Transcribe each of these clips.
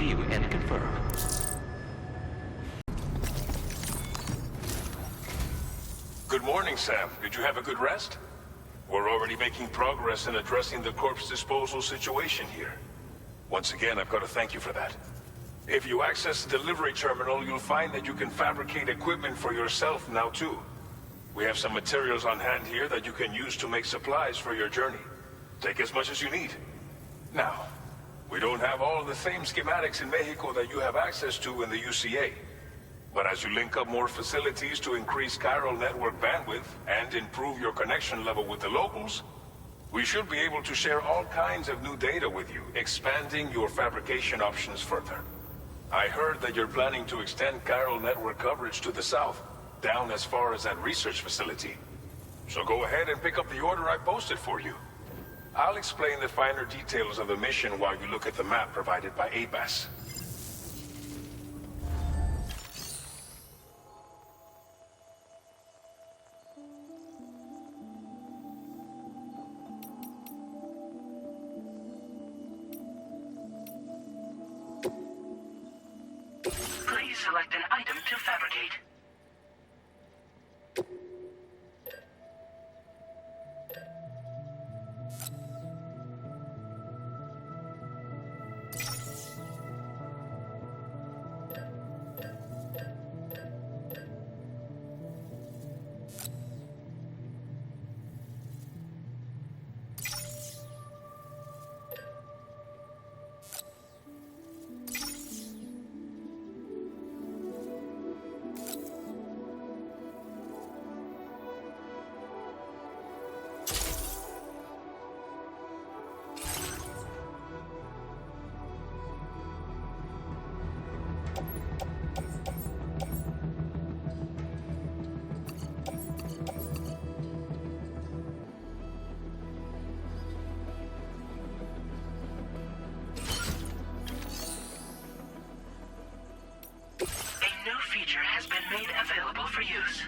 review and confirm. Good morning, Sam. Did you have a good rest? We're already making progress in addressing the corpse disposal situation here. Once again, I've got to thank you for that. If you access the delivery terminal, you'll find that you can fabricate equipment for yourself now too. We have some materials on hand here that you can use to make supplies for your journey. Take as much as you need. Now, we don't have all the same schematics in Mexico that you have access to in the UCA. But as you link up more facilities to increase chiral network bandwidth and improve your connection level with the locals, we should be able to share all kinds of new data with you, expanding your fabrication options further. I heard that you're planning to extend chiral network coverage to the south, down as far as that research facility. So go ahead and pick up the order I posted for you. I'll explain the finer details of the mission while you look at the map provided by ABAS. Please select an item to fabricate. Feature has been made available for use.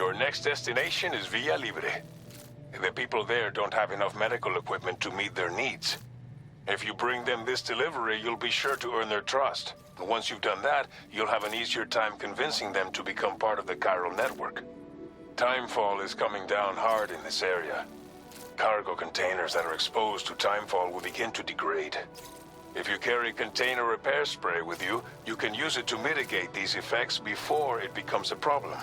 Your next destination is Villa Libre. The people there don't have enough medical equipment to meet their needs. If you bring them this delivery, you'll be sure to earn their trust. And once you've done that, you'll have an easier time convincing them to become part of the chiral network. Timefall is coming down hard in this area. Cargo containers that are exposed to Timefall will begin to degrade. If you carry container repair spray with you, you can use it to mitigate these effects before it becomes a problem.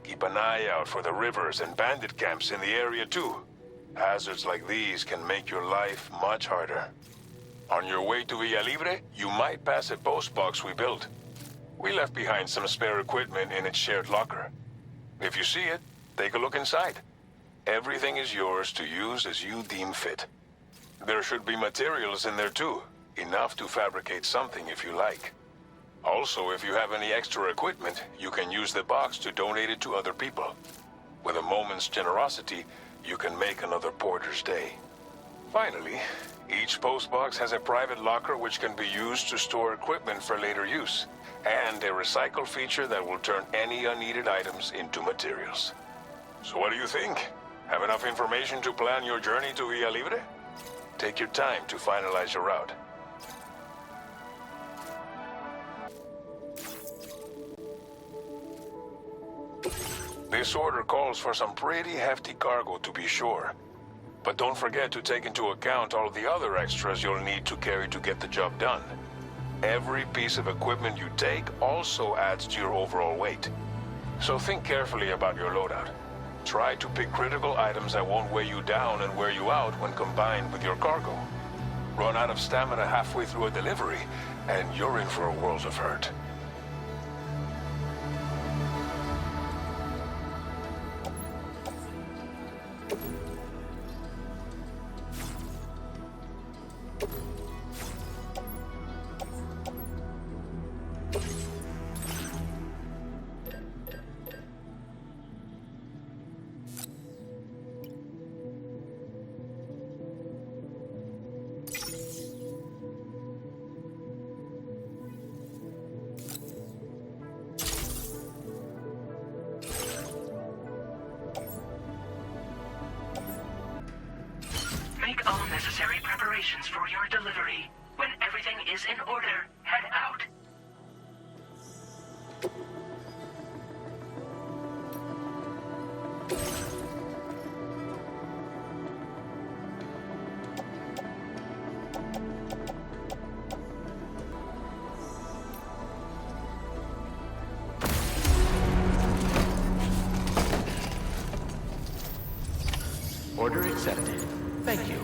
Keep an eye out for the rivers and bandit camps in the area too. Hazards like these can make your life much harder. On your way to Villa Libre, you might pass a post box we built. We left behind some spare equipment in its shared locker. If you see it, take a look inside. Everything is yours to use as you deem fit. There should be materials in there too, enough to fabricate something if you like. Also, if you have any extra equipment, you can use the box to donate it to other people. With a moment's generosity, you can make another porter's day. Finally, each postbox has a private locker which can be used to store equipment for later use, and a recycle feature that will turn any unneeded items into materials. So what do you think? Have enough information to plan your journey to Villa Libre? Take your time to finalize your route. This order calls for some pretty hefty cargo to be sure. But don't forget to take into account all the other extras you'll need to carry to get the job done. Every piece of equipment you take also adds to your overall weight. So think carefully about your loadout. Try to pick critical items that won't weigh you down and wear you out when combined with your cargo. Run out of stamina halfway through a delivery, and you're in for a world of hurt. Make all necessary preparations for your delivery. When everything is in order, head out. Order accepted. Thank you.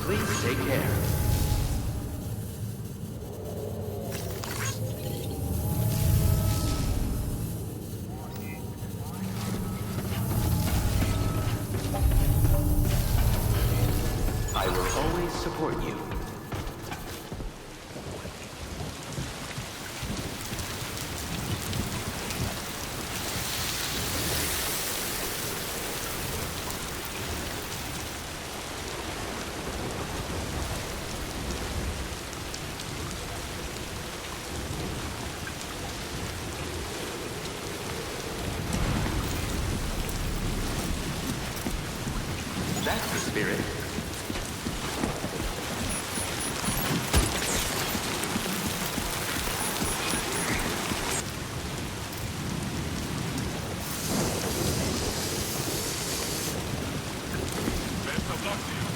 Please take care. I will always support you. That's the spirit. Best of luck to you.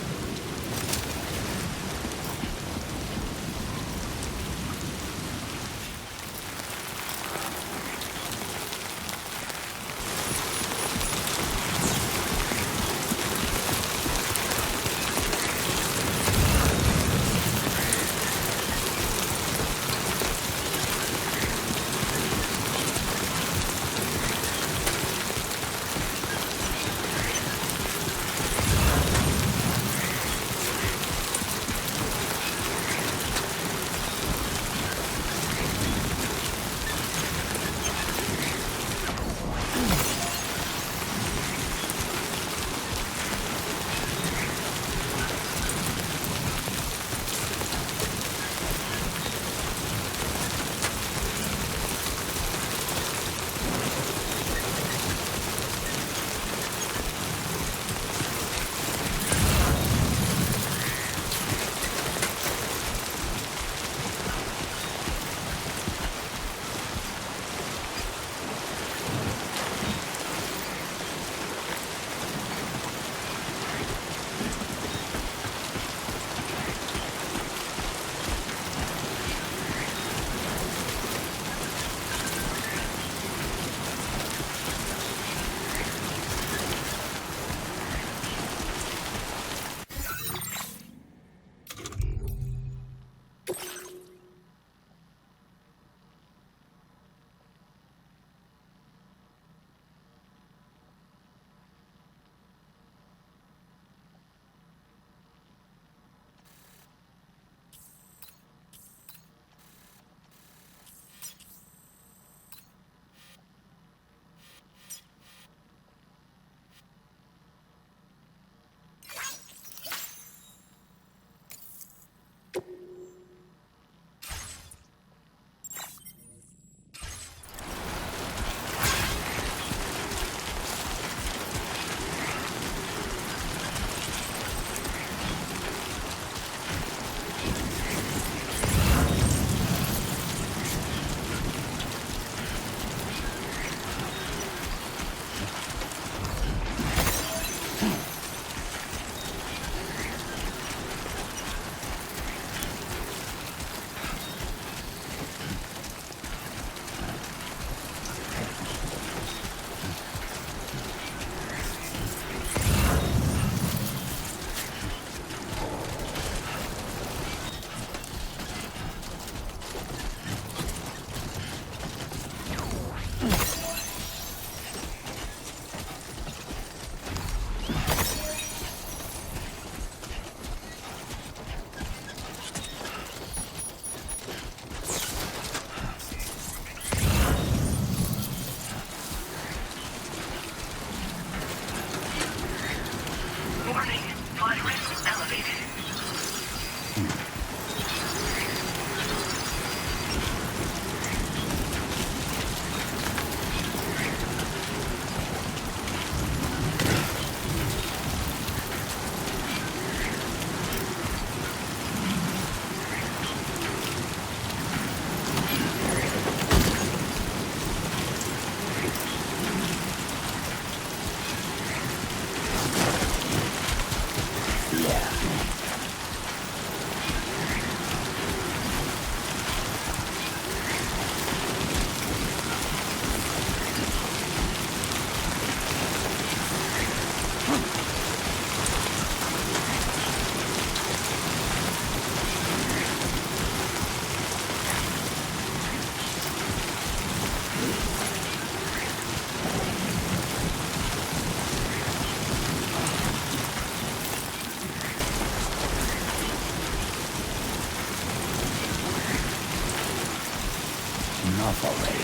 off already.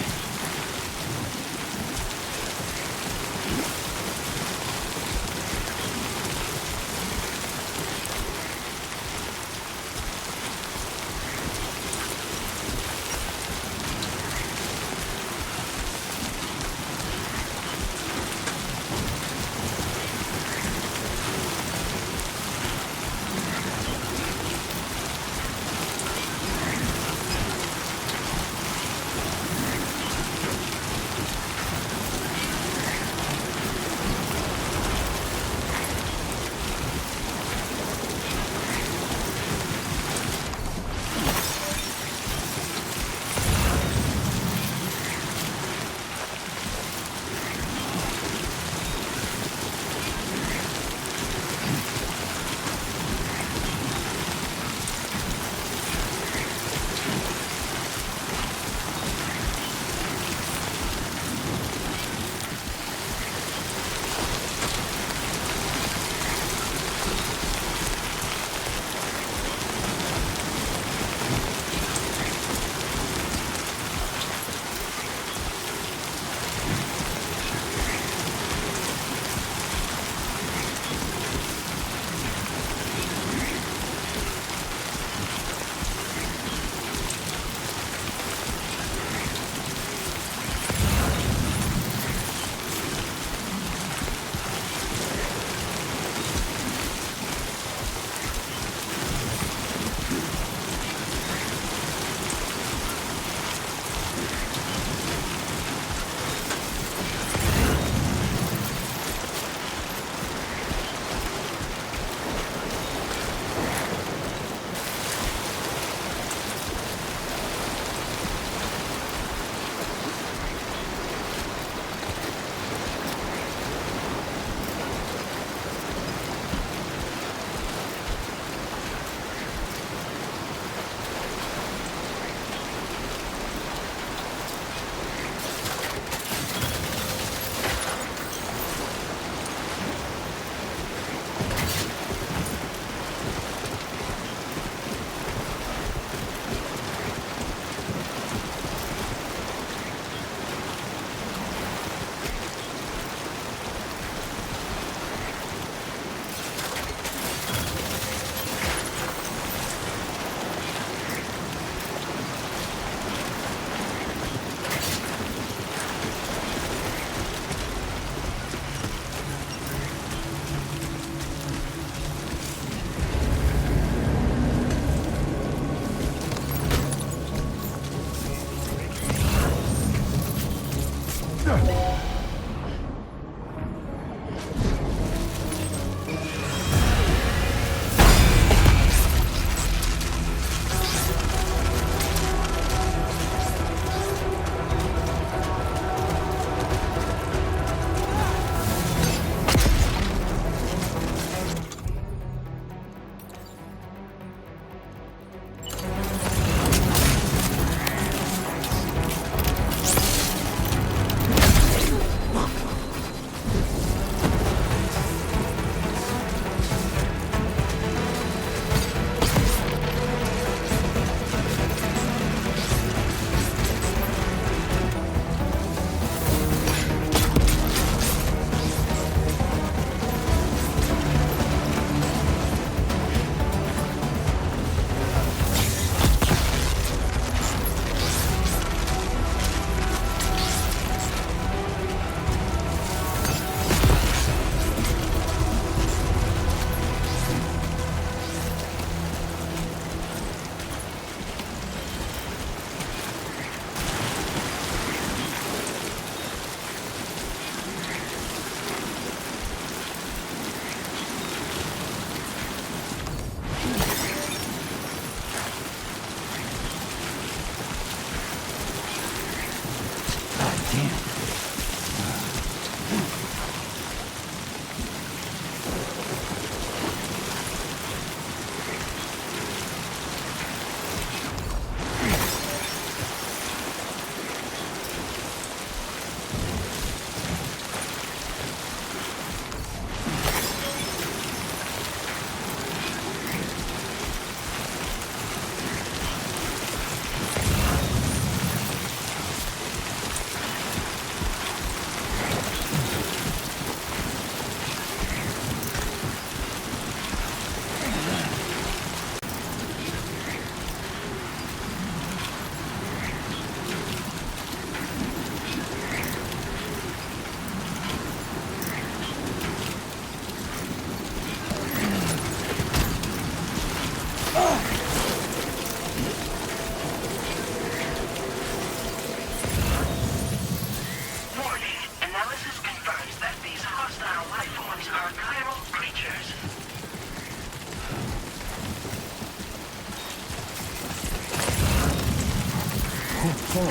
cold.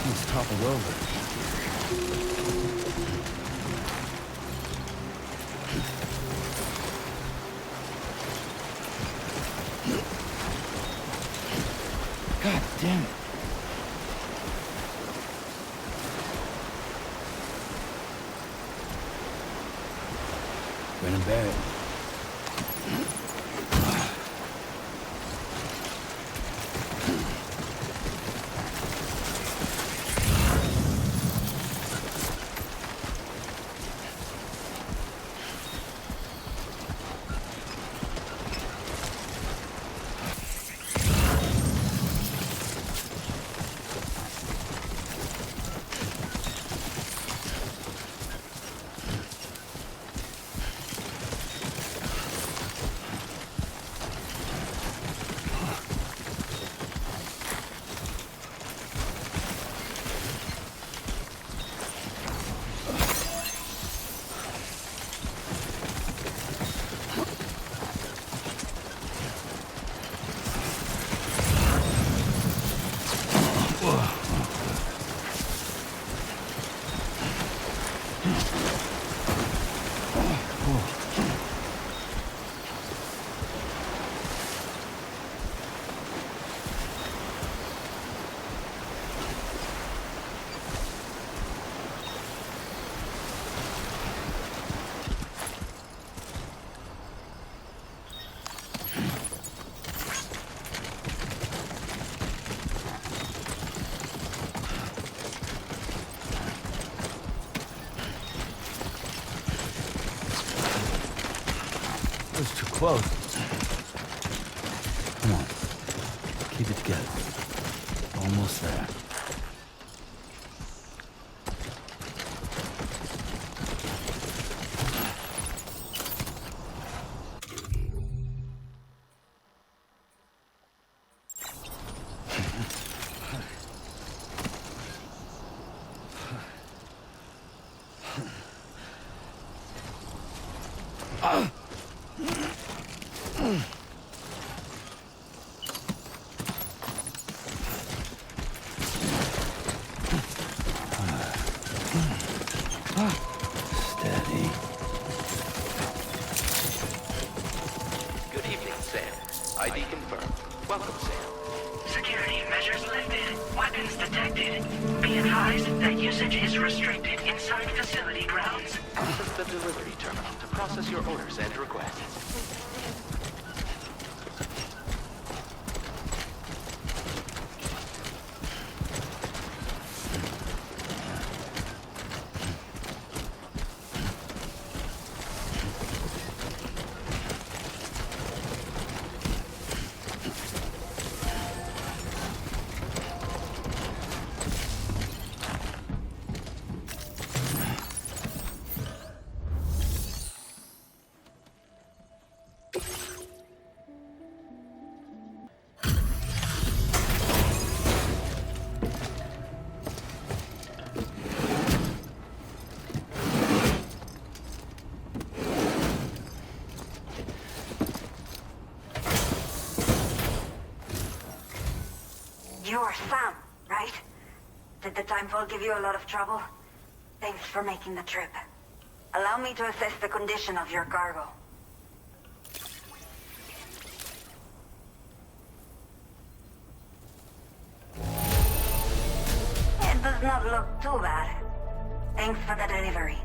He's toppled over. God damn it. Bring him back. It's too close. Come on. Keep it together. Almost there. Steady. Good evening, Sam. ID confirmed. Welcome, Sam. Security measures lifted. Weapons detected. Be advised that usage is restricted inside facility grounds. Access the delivery terminal to process your orders and requests. You're Sam, right? Did the Timefall give you a lot of trouble? Thanks for making the trip. Allow me to assess the condition of your cargo. It does not look too bad. Thanks for the delivery.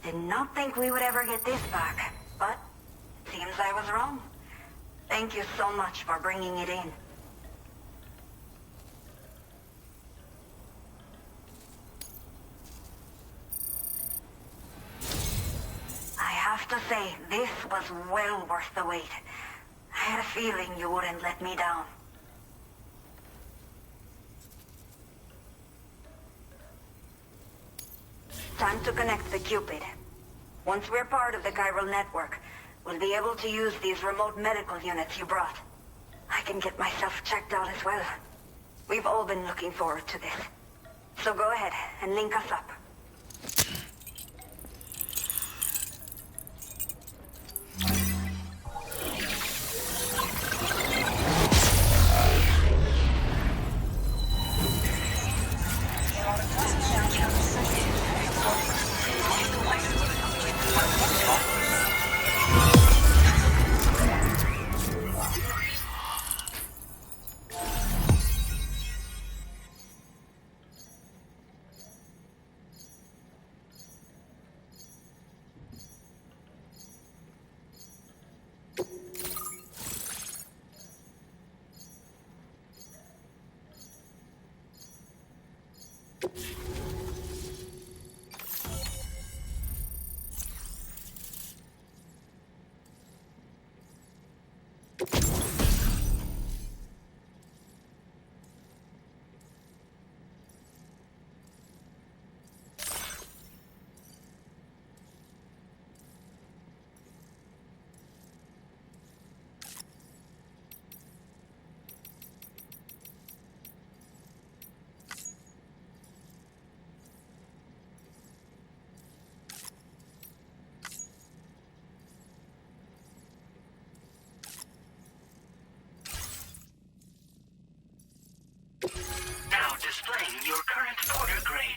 Did not think we would ever get this back, but seems I was wrong. Thank you so much for bringing it in. I have to say, this was well worth the wait. I had a feeling you wouldn't let me down. Time to connect the Cupid. Once we're part of the chiral network, we'll be able to use these remote medical units you brought. I can get myself checked out as well. We've all been looking forward to this. So go ahead and link us up. Now displaying your current order grade.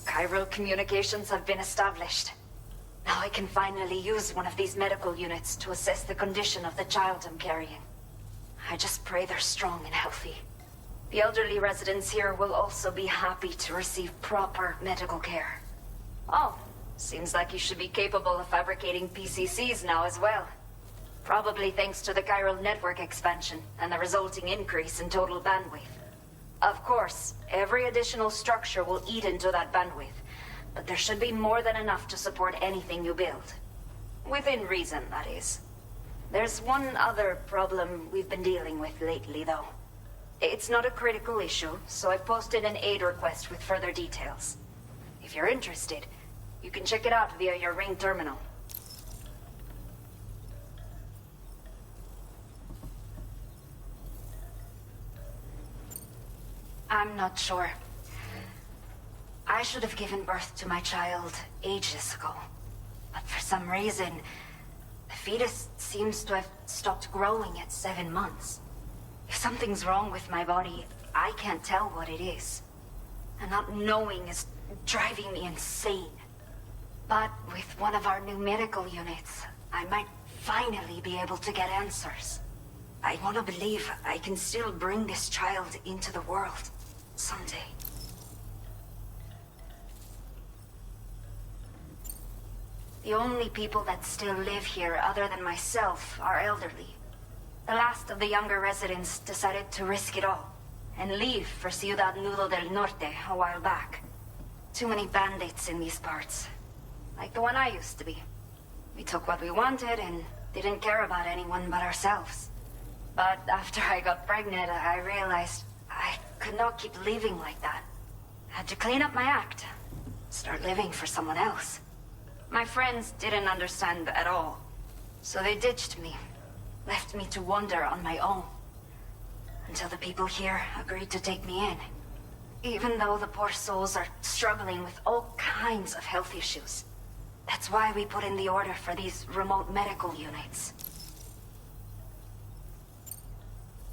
Chiral communications have been established. Now I can finally use one of these medical units to assess the condition of the child I'm carrying. I just pray they're strong and healthy. The elderly residents here will also be happy to receive proper medical care. Oh, seems like you should be capable of fabricating PCCs now as well. Probably thanks to the chiral network expansion and the resulting increase in total bandwidth. Of course, every additional structure will eat into that bandwidth, but there should be more than enough to support anything you build. Within reason, that is. There's one other problem we've been dealing with lately, though. It's not a critical issue, so I've posted an aid request with further details. If you're interested, you can check it out via your ring terminal. I'm not sure. I should have given birth to my child ages ago, but for some reason, the fetus seems to have stopped growing at 7 months. If something's wrong with my body, I can't tell what it is. And not knowing is driving me insane. But with one of our new medical units, I might finally be able to get answers. I want to believe I can still bring this child into the world someday. The only people that still live here other than myself are elderly. The last of the younger residents decided to risk it all and leave for Ciudad Nudo del Norte a while back. Too many bandits in these parts. Like the one I used to be. We took what we wanted and didn't care about anyone but ourselves. But after I got pregnant, I realized I could not keep living like that. I had to clean up my act. Start living for someone else. My friends didn't understand at all, so they ditched me, left me to wander on my own, until the people here agreed to take me in. Even though the poor souls are struggling with all kinds of health issues. That's why we put in the order for these remote medical units.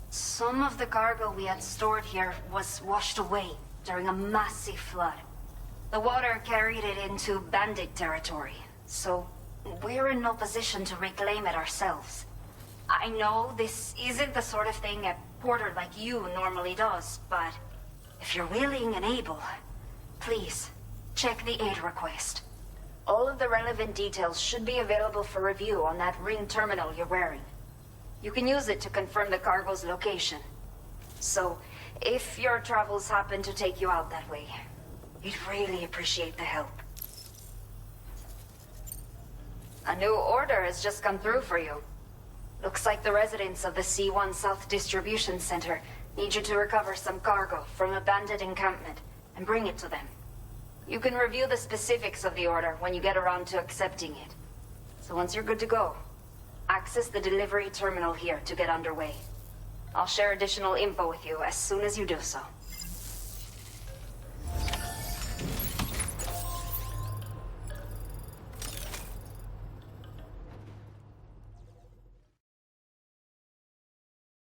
Some of the cargo we had stored here was washed away during a massive flood. The water carried it into bandit territory, so we're in no position to reclaim it ourselves. I know this isn't the sort of thing a porter like you normally does, but if you're willing and able, please, check the aid request. All of the relevant details should be available for review on that ring terminal you're wearing. You can use it to confirm the cargo's location. So, if your travels happen to take you out that way, we'd really appreciate the help. A new order has just come through for you. Looks like the residents of the C1 South Distribution Center need you to recover some cargo from a bandit encampment and bring it to them. You can review the specifics of the order when you get around to accepting it. So once you're good to go, access the delivery terminal here to get underway. I'll share additional info with you as soon as you do so.